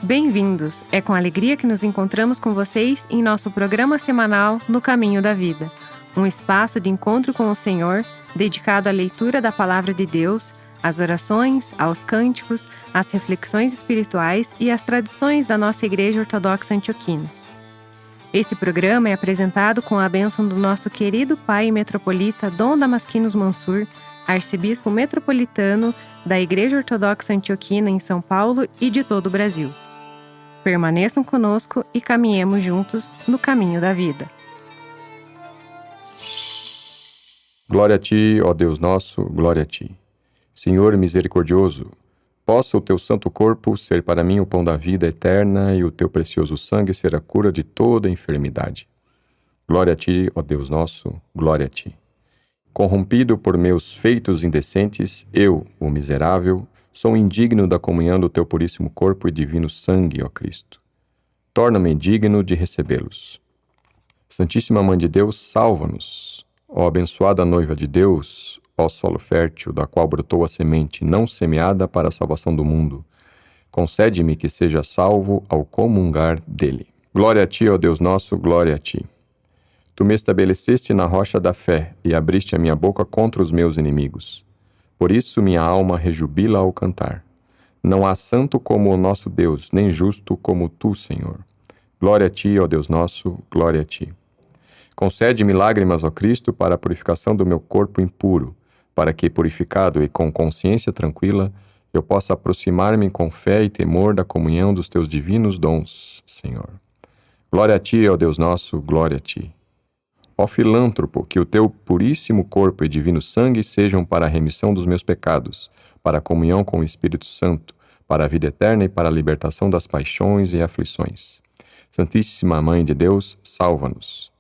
Bem-vindos! É com alegria que nos encontramos com vocês em nosso programa semanal No Caminho da Vida, um espaço de encontro com o Senhor, dedicado à leitura da Palavra de Deus, às orações, aos cânticos, às reflexões espirituais e às tradições da nossa Igreja Ortodoxa Antioquina. Este programa é apresentado com a bênção do nosso querido Pai Metropolita Dom Damasquinos Mansur, Arcebispo Metropolitano da Igreja Ortodoxa Antioquina em São Paulo e de todo o Brasil. Permaneçam conosco e caminhemos juntos no caminho da vida. Glória a Ti, ó Deus nosso, glória a Ti. Senhor misericordioso, possa o Teu santo corpo ser para mim o pão da vida eterna e o Teu precioso sangue ser a cura de toda enfermidade. Glória a Ti, ó Deus nosso, glória a Ti. Corrompido por meus feitos indecentes, eu, o miserável, sou indigno da comunhão do Teu puríssimo corpo e divino sangue, ó Cristo. Torna-me digno de recebê-los. Santíssima Mãe de Deus, salva-nos. Ó abençoada noiva de Deus, ó solo fértil, da qual brotou a semente não semeada para a salvação do mundo, concede-me que seja salvo ao comungar dele. Glória a Ti, ó Deus nosso, glória a Ti. Tu me estabeleceste na rocha da fé e abriste a minha boca contra os meus inimigos. Por isso minha alma rejubila ao cantar. Não há santo como o nosso Deus, nem justo como Tu, Senhor. Glória a Ti, ó Deus nosso, glória a Ti. Concede-me lágrimas, ó Cristo, para a purificação do meu corpo impuro, para que, purificado e com consciência tranquila, eu possa aproximar-me com fé e temor da comunhão dos Teus divinos dons, Senhor. Glória a Ti, ó Deus nosso, glória a Ti. Ó filântropo, que o Teu puríssimo corpo e divino sangue sejam para a remissão dos meus pecados, para a comunhão com o Espírito Santo, para a vida eterna e para a libertação das paixões e aflições. Santíssima Mãe de Deus, salva-nos.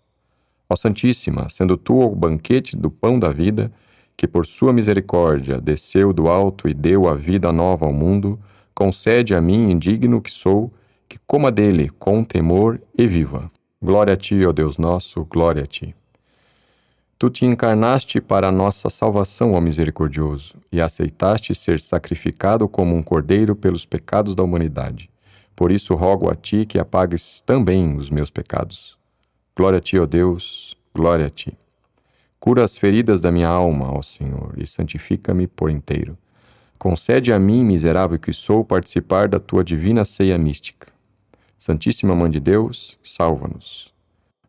Ó Santíssima, sendo Tu o banquete do pão da vida, que por sua misericórdia desceu do alto e deu a vida nova ao mundo, concede a mim, indigno que sou, que coma dele com temor e viva. Glória a Ti, ó Deus nosso, glória a Ti. Tu te encarnaste para a nossa salvação, ó misericordioso, e aceitaste ser sacrificado como um cordeiro pelos pecados da humanidade. Por isso rogo a Ti que apagues também os meus pecados. Glória a Ti, ó Deus, glória a Ti. Cura as feridas da minha alma, ó Senhor, e santifica-me por inteiro. Concede a mim, miserável que sou, participar da Tua divina ceia mística. Santíssima Mãe de Deus, salva-nos.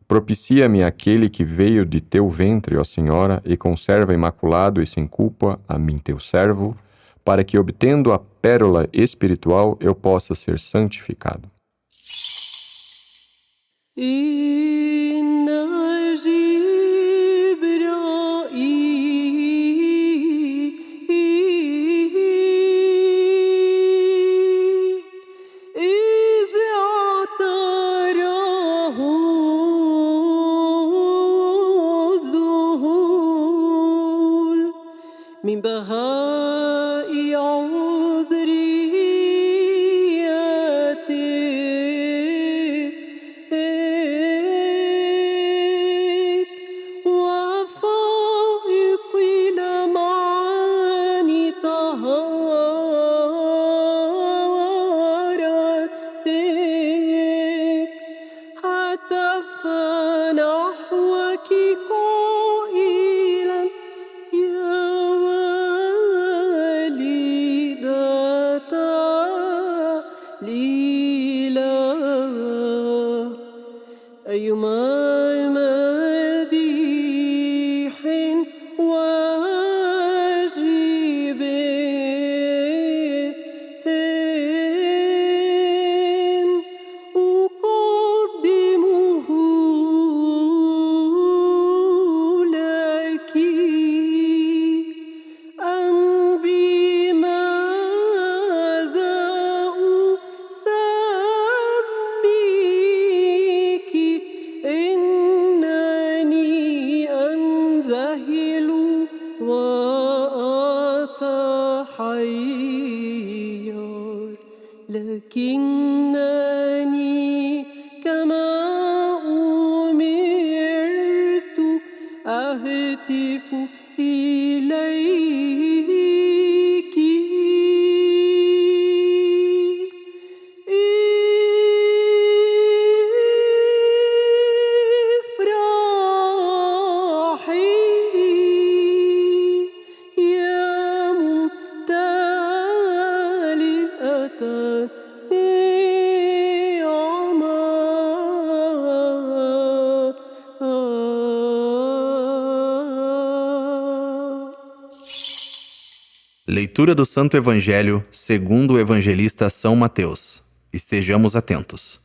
Propicia-me aquele que veio de Teu ventre, ó Senhora, e conserva imaculado e sem culpa a mim, Teu servo, para que, obtendo a pérola espiritual, eu possa ser santificado. من بهاء عذريتك وفائق لمعان طهارتك هتف نحوك قائلا يا أيما مديح واجب أقدمه لك أم بماذا أسميك إنني أنذهل وأتحير لكنني كما أمرت أهتف إليك Leitura do Santo Evangelho segundo o evangelista São Mateus. Estejamos atentos.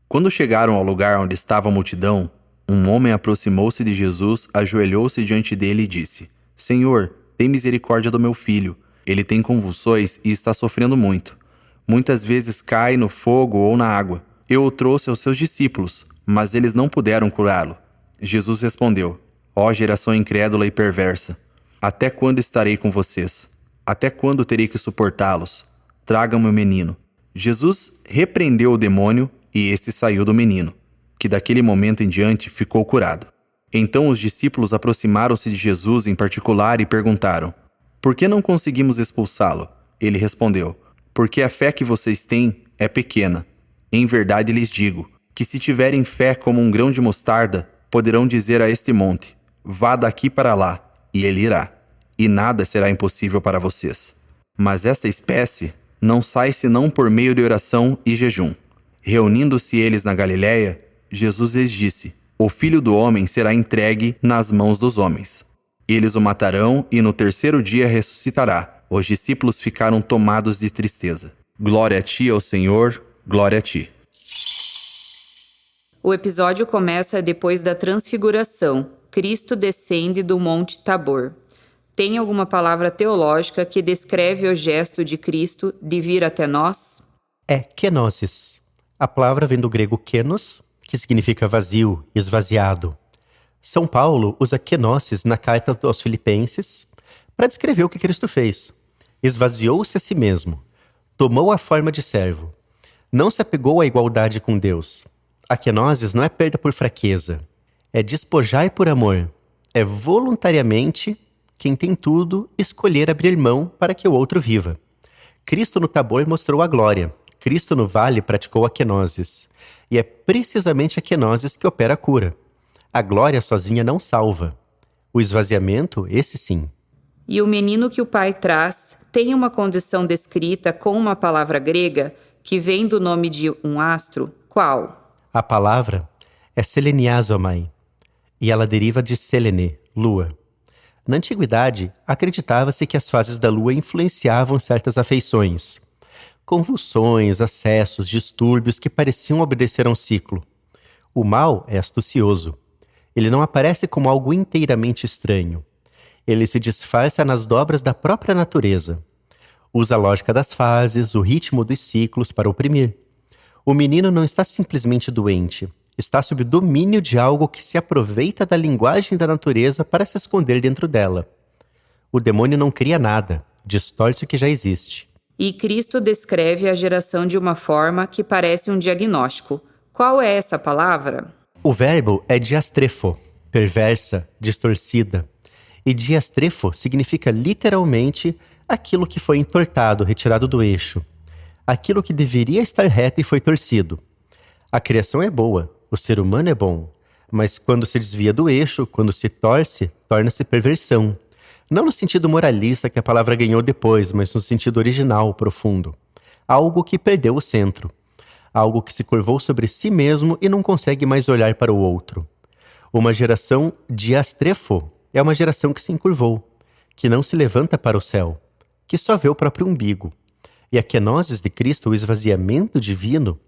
Quando chegaram ao lugar onde estava a multidão, um homem aproximou-se de Jesus, ajoelhou-se diante dele e disse: Senhor, tem misericórdia do meu filho. Ele tem convulsões e está sofrendo muito. Muitas vezes cai no fogo ou na água. Eu o trouxe aos seus discípulos, mas eles não puderam curá-lo. Jesus respondeu: Ó geração incrédula e perversa, até quando estarei com vocês? Até quando terei que suportá-los? Tragam-me o menino. Jesus repreendeu o demônio e este saiu do menino, que daquele momento em diante ficou curado. Então os discípulos aproximaram-se de Jesus em particular e perguntaram: Por que não conseguimos expulsá-lo? Ele respondeu: Porque a fé que vocês têm é pequena. Em verdade lhes digo, que se tiverem fé como um grão de mostarda, poderão dizer a este monte: Vá daqui para lá, e ele irá. E nada será impossível para vocês. Mas esta espécie não sai senão por meio de oração e jejum. Reunindo-se eles na Galiléia, Jesus lhes disse: O Filho do Homem será entregue nas mãos dos homens. Eles o matarão e no terceiro dia ressuscitará. Os discípulos ficaram tomados de tristeza. Glória a ti, ó Senhor, glória a ti. O episódio começa depois da transfiguração. Cristo descende do Monte Tabor. Tem alguma palavra teológica que descreve o gesto de Cristo de vir até nós? É kenosis. A palavra vem do grego kenos, que significa vazio, esvaziado. São Paulo usa kenosis na carta aos Filipenses para descrever o que Cristo fez. Esvaziou-se a si mesmo, tomou a forma de servo, não se apegou à igualdade com Deus. A kenosis não é perda por fraqueza, é despojar por amor, é voluntariamente quem tem tudo escolher abrir mão para que o outro viva. Cristo no Tabor mostrou a glória. Cristo no vale praticou a kenosis. E é precisamente a kenosis que opera a cura. A glória sozinha não salva. O esvaziamento, esse sim. E o menino que o pai traz tem uma condição descrita com uma palavra grega que vem do nome de um astro. Qual? A palavra é seleniazomai. E ela deriva de Selene, lua. Na antiguidade, acreditava-se que as fases da lua influenciavam certas afeições. Convulsões, acessos, distúrbios que pareciam obedecer a um ciclo. O mal é astucioso. Ele não aparece como algo inteiramente estranho. Ele se disfarça nas dobras da própria natureza. Usa a lógica das fases, o ritmo dos ciclos para oprimir. O menino não está simplesmente doente. Está sob domínio de algo que se aproveita da linguagem da natureza para se esconder dentro dela. O demônio não cria nada, distorce o que já existe. E Cristo descreve a geração de uma forma que parece um diagnóstico. Qual é essa palavra? O verbo é diastrefo, perversa, distorcida. E diastrefo significa literalmente aquilo que foi entortado, retirado do eixo. Aquilo que deveria estar reto e foi torcido. A criação é boa. O ser humano é bom, mas quando se desvia do eixo, quando se torce, torna-se perversão. Não no sentido moralista que a palavra ganhou depois, mas no sentido original, profundo. Algo que perdeu o centro. Algo que se curvou sobre si mesmo e não consegue mais olhar para o outro. Uma geração diastrefo é uma geração que se encurvou, que não se levanta para o céu, que só vê o próprio umbigo. E a kenosis de Cristo, o esvaziamento divino,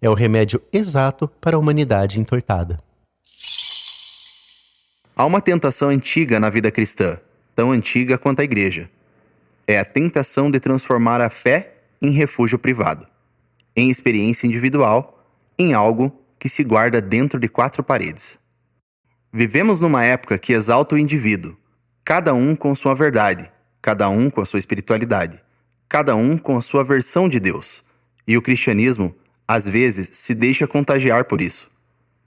é o remédio exato para a humanidade entortada. Há uma tentação antiga na vida cristã, tão antiga quanto a igreja. É a tentação de transformar a fé em refúgio privado, em experiência individual, em algo que se guarda dentro de quatro paredes. Vivemos numa época que exalta o indivíduo, cada um com sua verdade, cada um com a sua espiritualidade, cada um com a sua versão de Deus. E o cristianismo às vezes se deixa contagiar por isso.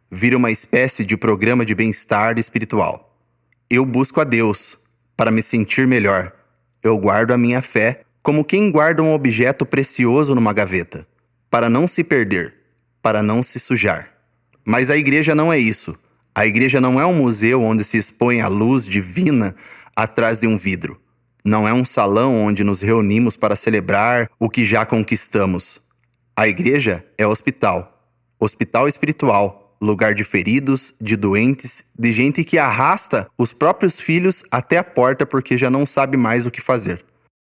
Vira uma espécie de programa de bem-estar espiritual. Eu busco a Deus para me sentir melhor. Eu guardo a minha fé como quem guarda um objeto precioso numa gaveta, para não se perder, para não se sujar. Mas a igreja não é isso. A igreja não é um museu onde se expõe a luz divina atrás de um vidro. Não é um salão onde nos reunimos para celebrar o que já conquistamos. A igreja é hospital. Hospital espiritual, lugar de feridos, de doentes, de gente que arrasta os próprios filhos até a porta porque já não sabe mais o que fazer.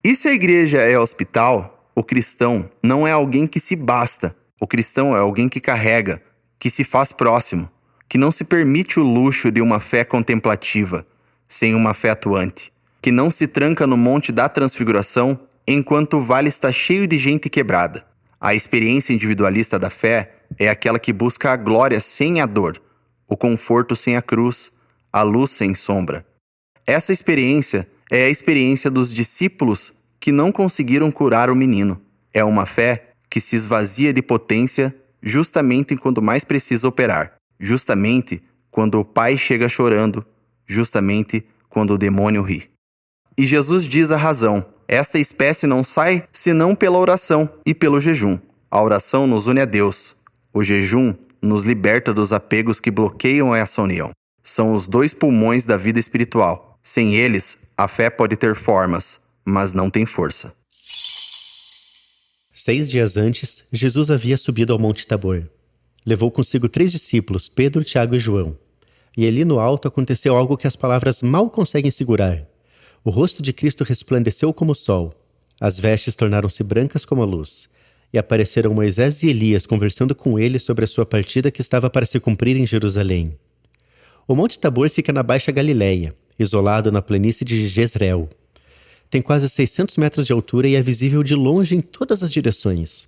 E se a igreja é hospital, o cristão não é alguém que se basta. O cristão é alguém que carrega, que se faz próximo, que não se permite o luxo de uma fé contemplativa, sem uma fé atuante, que não se tranca no monte da transfiguração enquanto o vale está cheio de gente quebrada. A experiência individualista da fé é aquela que busca a glória sem a dor, o conforto sem a cruz, a luz sem sombra. Essa experiência é a experiência dos discípulos que não conseguiram curar o menino. É uma fé que se esvazia de potência justamente quando mais precisa operar, justamente quando o pai chega chorando, justamente quando o demônio ri. E Jesus diz a razão: esta espécie não sai senão pela oração e pelo jejum. A oração nos une a Deus. O jejum nos liberta dos apegos que bloqueiam essa união. São os dois pulmões da vida espiritual. Sem eles, a fé pode ter formas, mas não tem força. 6 dias antes, Jesus havia subido ao Monte Tabor. Levou consigo 3 discípulos, Pedro, Tiago e João. E ali no alto aconteceu algo que as palavras mal conseguem segurar. O rosto de Cristo resplandeceu como o sol. As vestes tornaram-se brancas como a luz. E apareceram Moisés e Elias conversando com ele sobre a sua partida que estava para se cumprir em Jerusalém. O Monte Tabor fica na Baixa Galileia, isolado na planície de Jezreel. Tem quase 600 metros de altura e é visível de longe em todas as direções.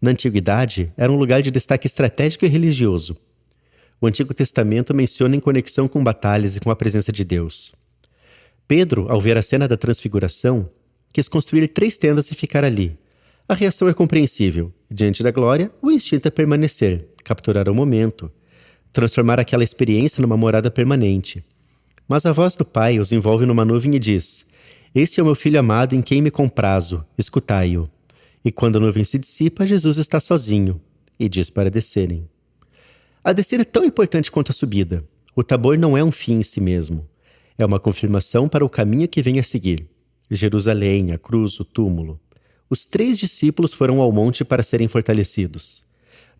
Na antiguidade, era um lugar de destaque estratégico e religioso. O Antigo Testamento menciona em conexão com batalhas e com a presença de Deus. Pedro, ao ver a cena da transfiguração, quis construir 3 tendas e ficar ali. A reação é compreensível. Diante da glória, o instinto é permanecer, capturar o momento, transformar aquela experiência numa morada permanente. Mas a voz do Pai os envolve numa nuvem e diz: "Este é o meu filho amado em quem me comprazo, escutai-o." E quando a nuvem se dissipa, Jesus está sozinho e diz para descerem. A descida é tão importante quanto a subida. O Tabor não é um fim em si mesmo. É uma confirmação para o caminho que vem a seguir. Jerusalém, a cruz, o túmulo. Os 3 discípulos foram ao monte para serem fortalecidos.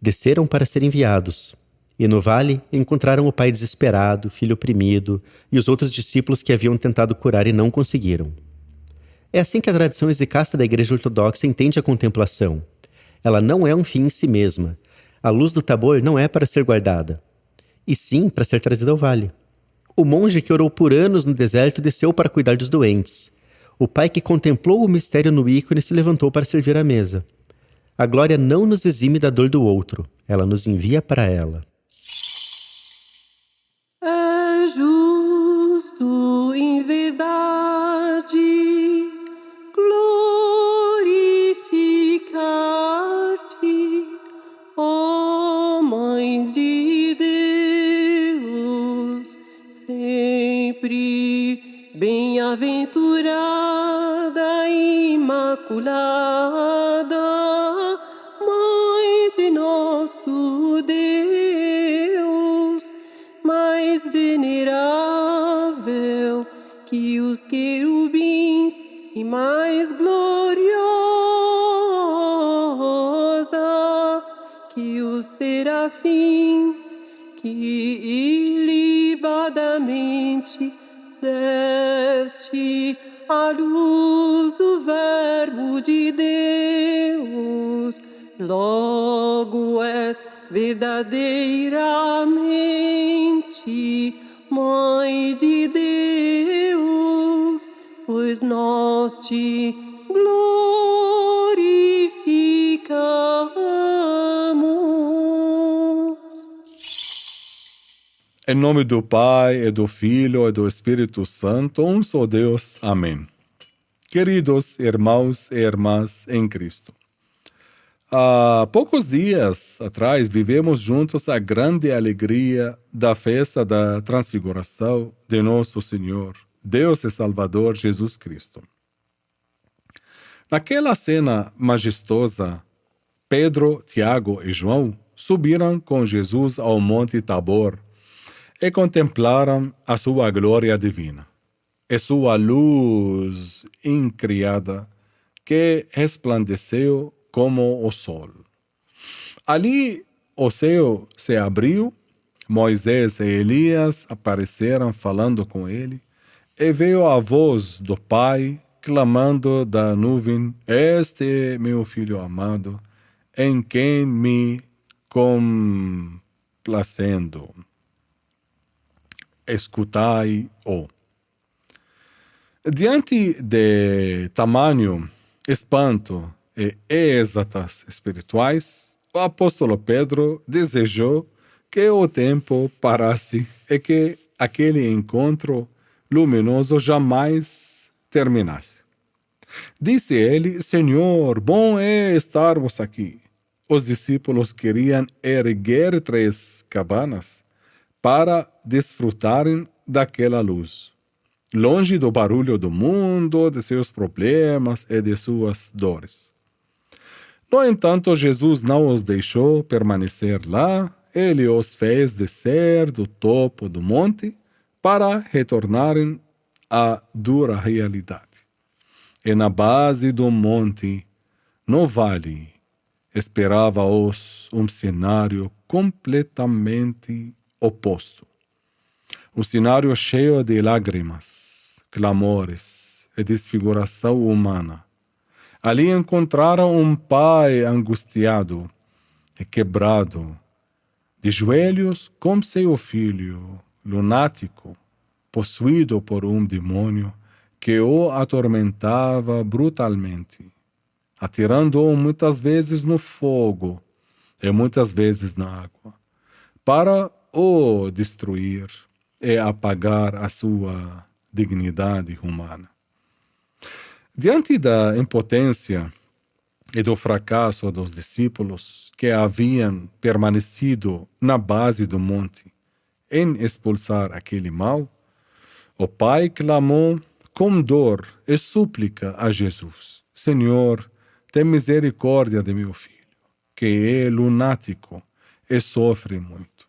Desceram para serem enviados. E no vale encontraram o pai desesperado, o filho oprimido e os outros discípulos que haviam tentado curar e não conseguiram. É assim que a tradição exicasta da Igreja Ortodoxa entende a contemplação. Ela não é um fim em si mesma. A luz do Tabor não é para ser guardada, e sim para ser trazida ao vale. O monge que orou por anos no deserto desceu para cuidar dos doentes. O pai que contemplou o mistério no ícone se levantou para servir à mesa. A glória não nos exime da dor do outro, ela nos envia para ela. É justo em verdade glorificar-te, ó Mãe de Deus, sempre bem-aventurada e imaculada, Mãe de nosso Deus, mais venerável que os querubins e mais gloriosa que os serafins, que ilibadamente deste à luz o Verbo de Deus. Logo és verdadeiramente Mãe de Deus, pois nós te glorificamos. Em nome do Pai, e do Filho, e do Espírito Santo, um só Deus. Amém. Queridos irmãos e irmãs em Cristo, há poucos dias atrás vivemos juntos a grande alegria da festa da transfiguração de nosso Senhor, Deus e Salvador Jesus Cristo. Naquela cena majestosa, Pedro, Tiago e João subiram com Jesus ao Monte Tabor e contemplaram a sua glória divina e sua luz incriada que resplandeceu como o sol. Ali o céu se abriu, Moisés e Elias apareceram falando com ele, e veio a voz do Pai clamando da nuvem: Este é meu filho amado, em quem me complacendo. Escutai-o. Diante de tamanho espanto e êxtases espirituais, o apóstolo Pedro desejou que o tempo parasse e que aquele encontro luminoso jamais terminasse. Disse ele: Senhor, bom é estarmos aqui. Os discípulos queriam erguer 3 cabanas para desfrutarem daquela luz, longe do barulho do mundo, de seus problemas e de suas dores. No entanto, Jesus não os deixou permanecer lá. Ele os fez descer do topo do monte para retornarem à dura realidade. E na base do monte, no vale, esperava-os um cenário completamente oposto. Um cenário cheio de lágrimas, clamores e desfiguração humana. Ali encontraram um pai angustiado e quebrado, de joelhos com seu filho, lunático, possuído por um demônio que o atormentava brutalmente, atirando-o muitas vezes no fogo e muitas vezes na água, para o destruir e apagar a sua dignidade humana. Diante da impotência e do fracasso dos discípulos que haviam permanecido na base do monte em expulsar aquele mal, o pai clamou com dor e súplica a Jesus: Senhor, tem misericórdia de meu filho, que é lunático e sofre muito.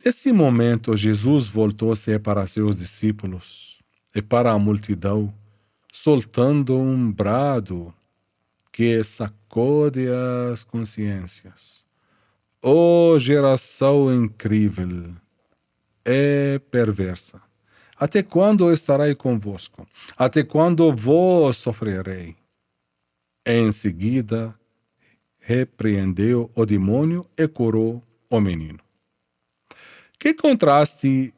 Nesse momento, Jesus voltou-se para seus discípulos e para a multidão, soltando um brado que sacode as consciências. Ó geração incrível e perversa! Até quando estarei convosco? Até quando vos sofrerei? Em seguida, repreendeu o demônio e curou o menino. Que contraste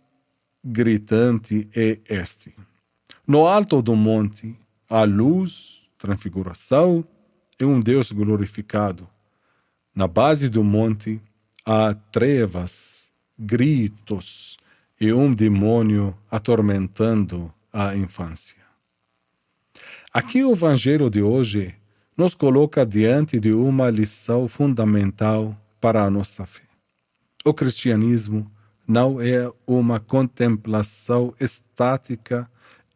gritante é este! No alto do monte, há luz, transfiguração e um Deus glorificado. Na base do monte, há trevas, gritos e um demônio atormentando a infância. Aqui o Evangelho de hoje nos coloca diante de uma lição fundamental para a nossa fé. O cristianismo não é uma contemplação estática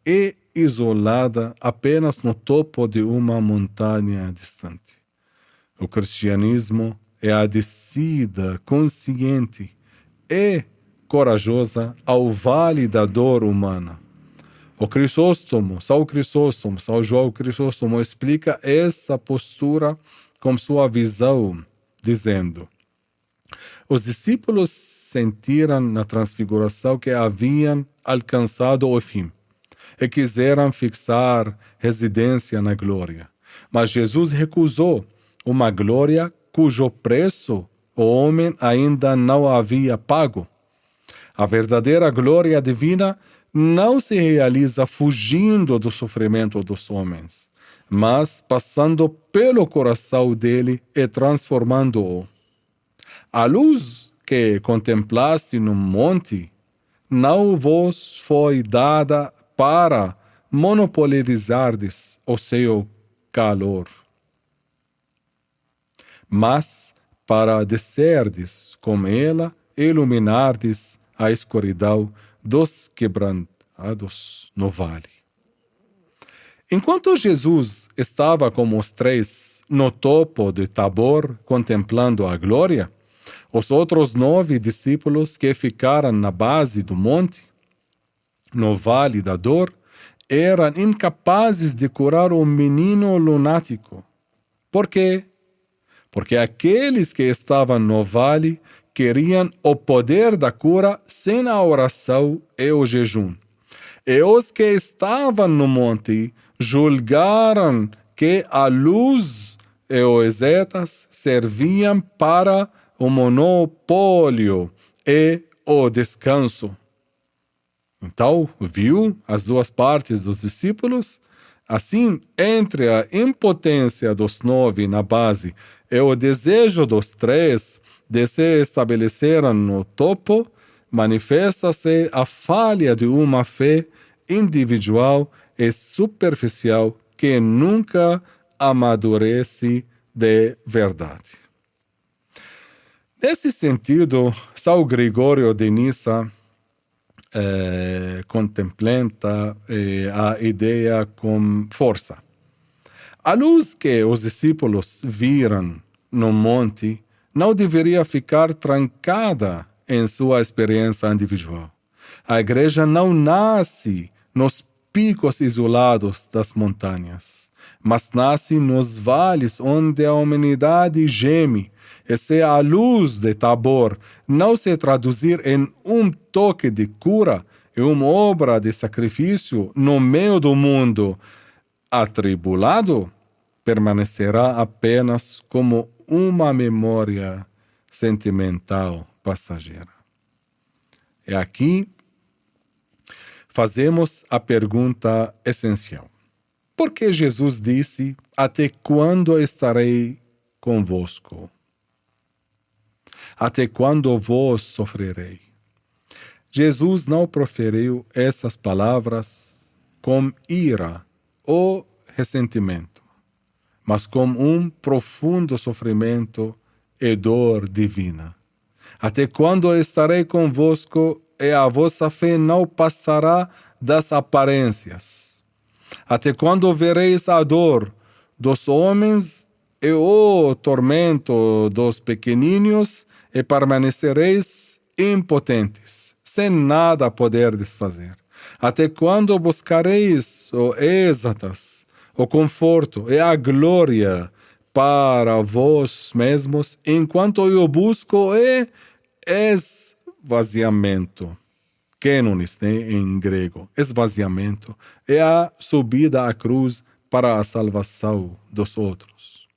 e isolada apenas no topo de uma montanha distante. O cristianismo é a descida consciente e corajosa ao vale da dor humana. São João Crisóstomo explica essa postura com sua visão, dizendo: os discípulos sentiram na transfiguração que haviam alcançado o fim e quiseram fixar residência na glória. Mas Jesus recusou uma glória cujo preço o homem ainda não havia pago. A verdadeira glória divina não se realiza fugindo do sofrimento dos homens, mas passando pelo coração dele e transformando-o. A luz que contemplaste no monte não vos foi dada para monopolizardes o seu calor, mas para descerdes com ela e iluminardes a escuridão dos quebrantados no vale. Enquanto Jesus estava com os 3 no topo de Tabor contemplando a glória, os outros 9 discípulos que ficaram na base do monte, no vale da dor, eram incapazes de curar o menino lunático. Por quê? Porque aqueles que estavam no vale queriam o poder da cura sem a oração e o jejum. E os que estavam no monte julgaram que a luz e os setas serviam para o monopólio e o descanso. Então, viu as duas partes dos discípulos? Assim, entre a impotência dos 9 na base e o desejo dos 3 de se estabelecerem no topo, manifesta-se a falha de uma fé individual e superficial que nunca amadurece de verdade. Nesse sentido, São Gregório de Nissa contempla a ideia com força. A luz que os discípulos viram no monte não deveria ficar trancada em sua experiência individual. A igreja não nasce nos picos isolados das montanhas, mas nasce nos vales onde a humanidade geme. E se a luz de Tabor não se traduzir em um toque de cura e uma obra de sacrifício no meio do mundo atribulado, permanecerá apenas como uma memória sentimental passageira. E aqui fazemos a pergunta essencial. Por que Jesus disse: até quando estarei convosco? Até quando vos sofrerei? Jesus não proferiu essas palavras com ira ou ressentimento, mas com um profundo sofrimento e dor divina. Até quando estarei convosco e a vossa fé não passará das aparências? Até quando vereis a dor dos homens e o tormento dos pequeninos e permanecereis impotentes, sem nada poder desfazer? Até quando buscareis o êxtasis, o conforto e a glória para vós mesmos, enquanto eu busco o esvaziamento? Kenonis, em grego. Esvaziamento é a subida à cruz para a salvação dos outros.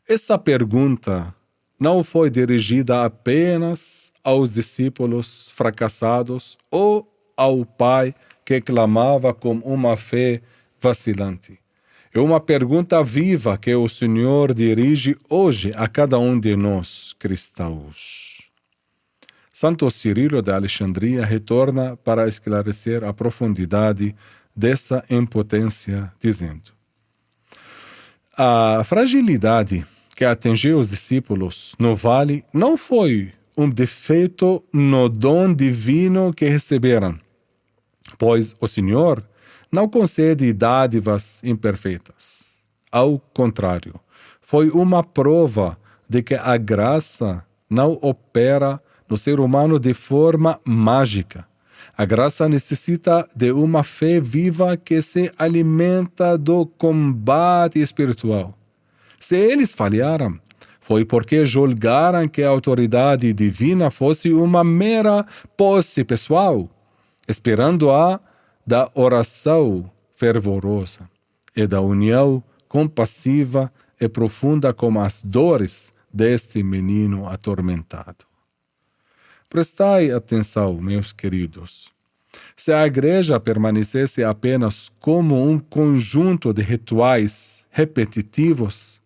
Essa pergunta não foi dirigida apenas aos discípulos fracassados ou ao Pai que clamava com uma fé vacilante. É uma pergunta viva que o Senhor dirige hoje a cada um de nós, cristãos. Santo Cirilo de Alexandria retorna para esclarecer a profundidade dessa impotência, dizendo: a fragilidade que atingiu os discípulos no vale não foi um defeito no dom divino que receberam, pois o Senhor não concede dádivas imperfeitas. Ao contrário, foi uma prova de que a graça não opera no ser humano de forma mágica. A graça necessita de uma fé viva que se alimenta do combate espiritual. Se eles falharam, foi porque julgaram que a autoridade divina fosse uma mera posse pessoal, esperando-a da oração fervorosa e da união compassiva e profunda com as dores deste menino atormentado. Prestai atenção, meus queridos. Se a igreja permanecesse apenas como um conjunto de rituais repetitivos,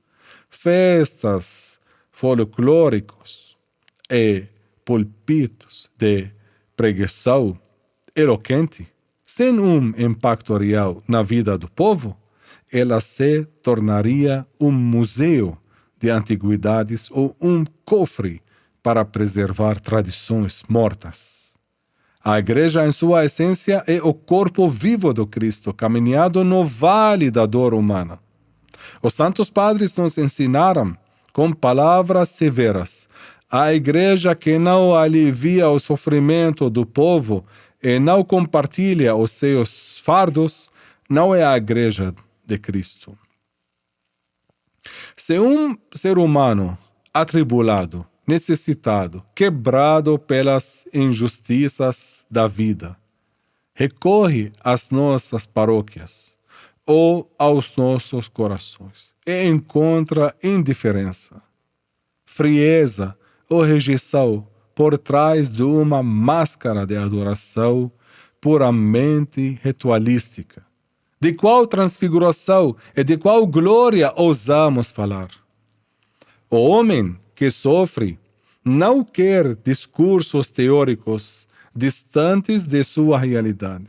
festas folclóricos e púlpitos de pregação eloquente, sem um impacto real na vida do povo, ela se tornaria um museu de antiguidades ou um cofre para preservar tradições mortas. A igreja, em sua essência, é o corpo vivo do Cristo, caminhando no vale da dor humana. Os santos padres nos ensinaram, com palavras severas, a igreja que não alivia o sofrimento do povo e não compartilha os seus fardos, não é a igreja de Cristo. Se um ser humano atribulado, necessitado, quebrado pelas injustiças da vida, recorre às nossas paróquias ou aos nossos corações e encontra indiferença, frieza ou rejeição por trás de uma máscara de adoração puramente ritualística. De qual transfiguração e de qual glória ousamos falar? O homem que sofre não quer discursos teóricos distantes de sua realidade.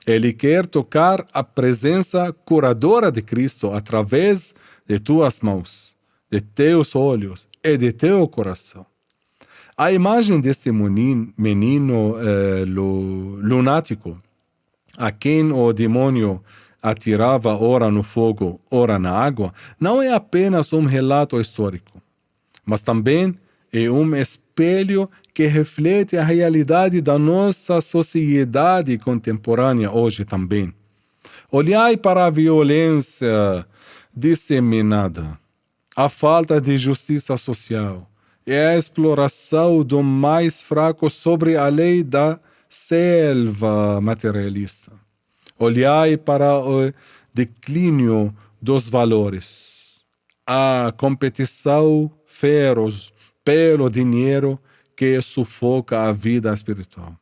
Ele quer tocar a presença curadora de Cristo através de tuas mãos, de teus olhos e de teu coração. A imagem deste menino lunático, a quem o demônio atirava ora no fogo, ora na água, não é apenas um relato histórico, mas também é um espelho que reflete a realidade da nossa sociedade contemporânea hoje também. Olhai para a violência disseminada, a falta de justiça social e a exploração do mais fraco sobre a lei da selva materialista. Olhai para o declínio dos valores, a competição feroz pelo dinheiro que sufoca a vida espiritual.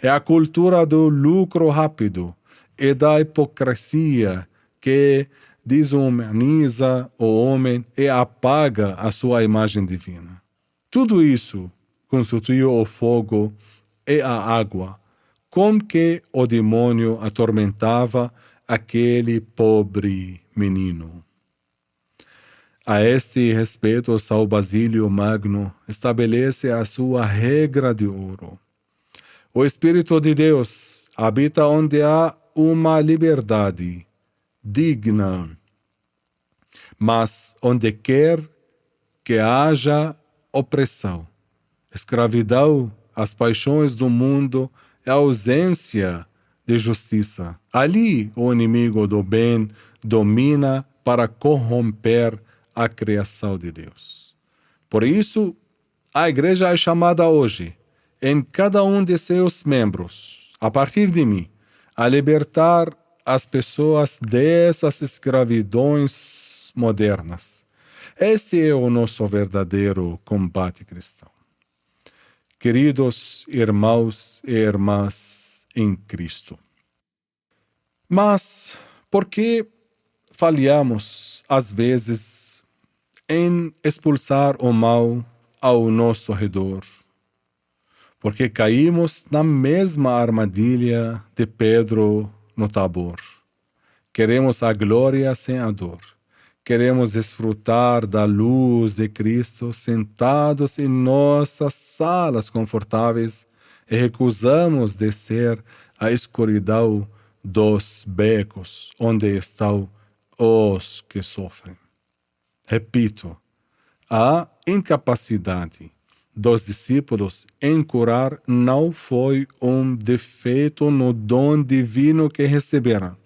É a cultura do lucro rápido e da hipocrisia que desumaniza o homem e apaga a sua imagem divina. Tudo isso constituiu o fogo e a água com que o demônio atormentava aquele pobre menino. A este respeito, São Basílio Magno estabelece a sua regra de ouro. O Espírito de Deus habita onde há uma liberdade digna, mas onde quer que haja opressão, escravidão, as paixões do mundo e a ausência de justiça. Ali o inimigo do bem domina para corromper a criação de Deus. Por isso, a Igreja é chamada hoje, em cada um de seus membros, a partir de mim, a libertar as pessoas dessas escravidões modernas. Este é o nosso verdadeiro combate cristão. Queridos irmãos e irmãs em Cristo. Mas por que falhamos, às vezes, em expulsar o mal ao nosso redor? Porque caímos na mesma armadilha de Pedro no Tabor. Queremos a glória sem a dor. Queremos desfrutar da luz de Cristo sentados em nossas salas confortáveis e recusamos descer à escuridão dos becos onde estão os que sofrem. Repito, a incapacidade dos discípulos em curar não foi um defeito no dom divino que receberam,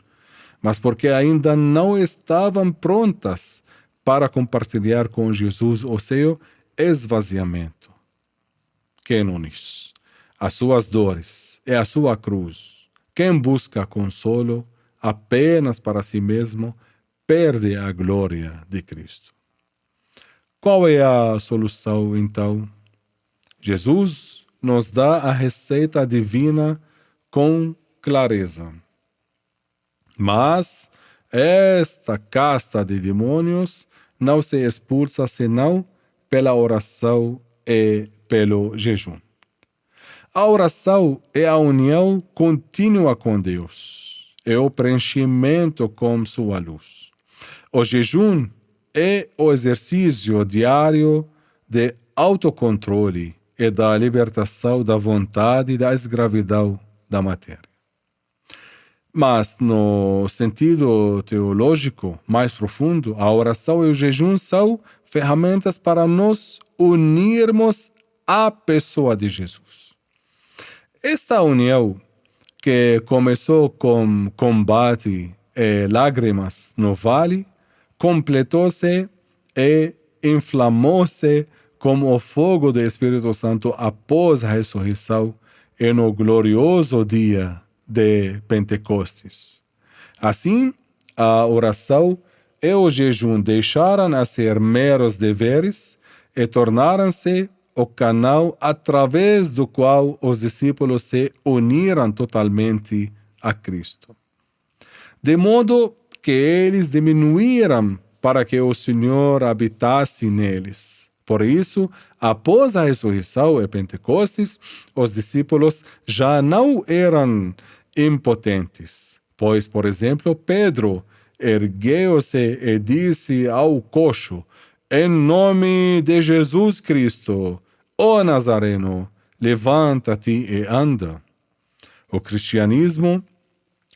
mas porque ainda não estavam prontas para compartilhar com Jesus o seu esvaziamento. Cânones, as suas dores e a sua cruz. Quem busca consolo apenas para si mesmo perde a glória de Cristo. Qual é a solução, então? Jesus nos dá a receita divina com clareza. Mas esta casta de demônios não se expulsa senão pela oração e pelo jejum. A oração é a união contínua com Deus, é o preenchimento com sua luz. O jejum é o exercício diário de autocontrole e da libertação da vontade e da escravidão da matéria. Mas, no sentido teológico mais profundo, a oração e o jejum são ferramentas para nos unirmos à pessoa de Jesus. Esta união, que começou com combate e lágrimas no vale, completou-se e inflamou-se como o fogo do Espírito Santo após a ressurreição e no glorioso dia de Pentecostes. Assim, a oração e o jejum deixaram a ser meros deveres e tornaram-se o canal através do qual os discípulos se uniram totalmente a Cristo. De modo que eles diminuíram para que o Senhor habitasse neles. Por isso, após a ressurreição e Pentecostes, os discípulos já não eram impotentes, pois, por exemplo, Pedro ergueu-se e disse ao coxo: em nome de Jesus Cristo, ó Nazareno, levanta-te e anda. O cristianismo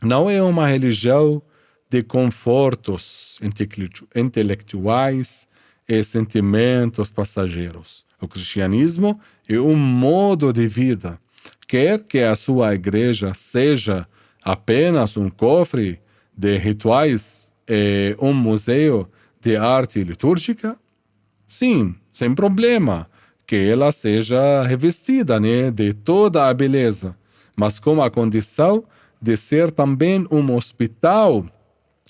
não é uma religião de confortos intelectuais e sentimentos passageiros. O cristianismo é um modo de vida. Quer que a sua igreja seja apenas um cofre de rituais e um museu de arte litúrgica? Sim, sem problema, que ela seja revestida, de toda a beleza, mas com a condição de ser também um hospital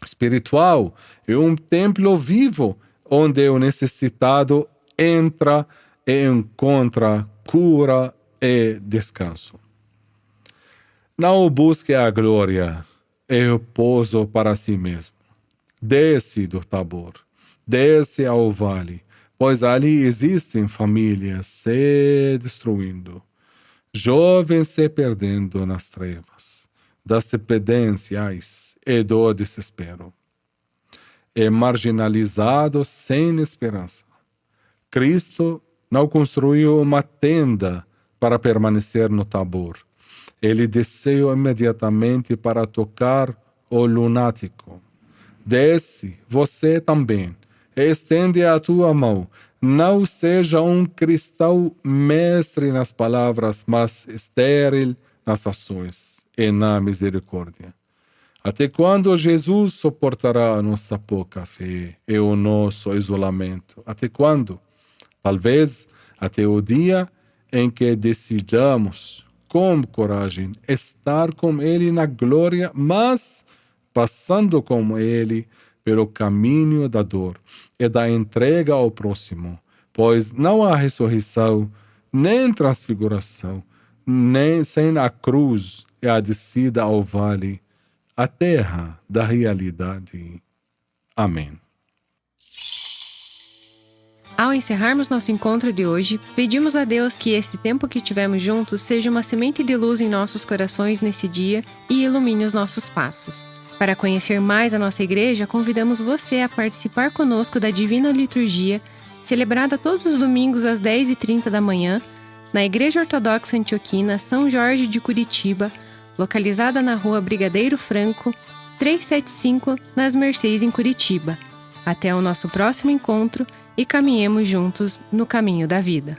espiritual e um templo vivo, onde o necessitado entra e encontra cura e descanso. Não busque a glória e repouso para si mesmo. Desce do Tabor, desce ao vale, pois ali existem famílias se destruindo, jovens se perdendo nas trevas, das dependências e do desespero, e marginalizados sem esperança. Cristo não construiu uma tenda para permanecer no Tabor. Ele desceu imediatamente para tocar o lunático. Desce, você também, e estende a tua mão. Não seja um cristão mestre nas palavras, mas estéril nas ações e na misericórdia. Até quando Jesus suportará a nossa pouca fé e o nosso isolamento? Até quando? Talvez até o dia em que decidamos, com coragem, estar com Ele na glória, mas passando com Ele pelo caminho da dor e da entrega ao próximo, pois não há ressurreição, nem transfiguração, nem sem a cruz e a descida ao vale, a terra da realidade. Amém. Ao encerrarmos nosso encontro de hoje, pedimos a Deus que esse tempo que tivemos juntos seja uma semente de luz em nossos corações nesse dia e ilumine os nossos passos. Para conhecer mais a nossa igreja, convidamos você a participar conosco da Divina Liturgia, celebrada todos os domingos às 10h30 da manhã, na Igreja Ortodoxa Antioquina São Jorge de Curitiba, localizada na Rua Brigadeiro Franco, 375, nas Mercês, em Curitiba. Até o nosso próximo encontro e caminhemos juntos no caminho da vida.